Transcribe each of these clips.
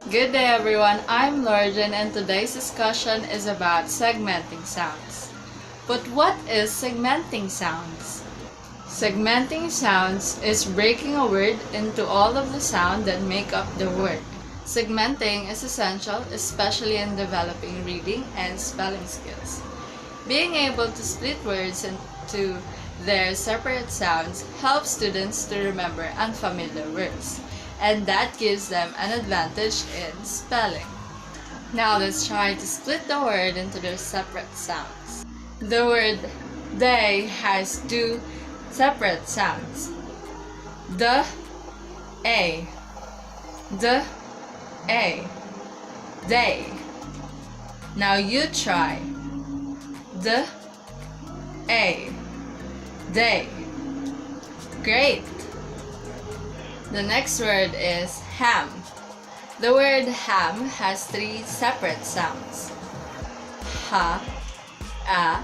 Good day everyone, I'm Lorjan and today's discussion is about segmenting sounds. But what is segmenting sounds? Segmenting sounds is breaking a word into all of the sounds that make up the word. Segmenting is essential, especially in developing reading and spelling skills. Being able to split words into their separate sounds helps students to remember unfamiliar words, and that gives them an advantage in spelling. Now let's try to split the word into their separate sounds. The word they has two separate sounds. The, a. The, a. They. Now you try. The, a. They. Great! The next word is ham. The word ham has three separate sounds. Ha, a,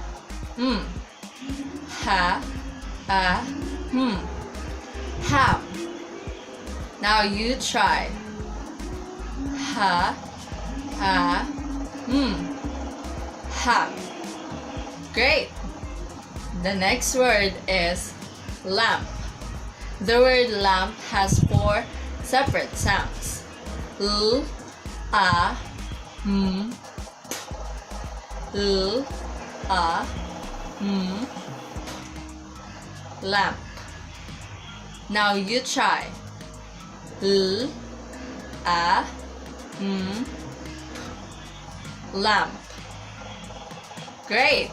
Ha, a, Ham. Now you try. Ha, a, Ham. Great! The next word is lamp. The word lamp has four separate sounds. L, a, m, p. L, a, m, p. Lamp. Now you try. L, a, m, p. Lamp. Great!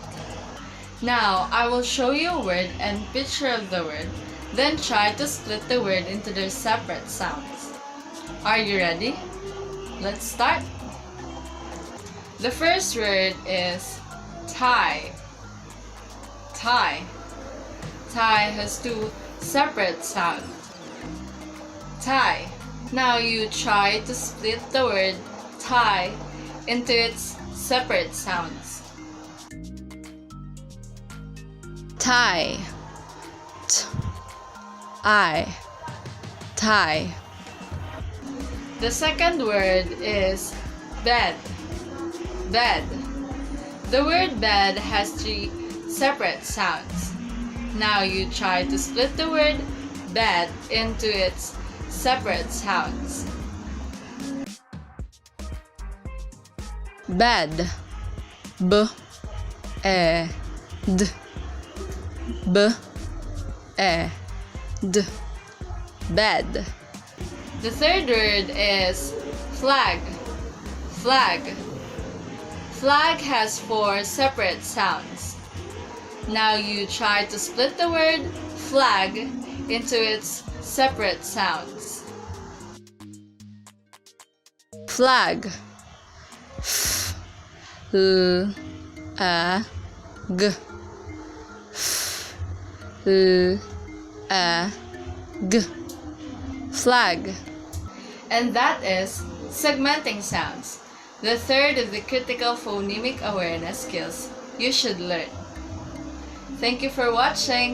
Now I will show you a word and picture of the word. Then try to split the word into their separate sounds. Are you ready? Let's start. The first word is tie. Tie. Tie has two separate sounds. Tie. Now you try to split the word tie into its separate sounds. Tie. I, tie. The second word is bed. Bed. The word bed has three separate sounds. Now you try to split the word bed into its separate sounds. Bed. B, e, d. B, e, d. Bed. The third word is flag. Flag. Flag has four separate sounds. Now you try to split the word flag into its separate sounds. Flag. F, l, a, g. F, l, a, g. Flag. And that is segmenting sounds, the third of the critical phonemic awareness skills you should learn. Thank you for watching.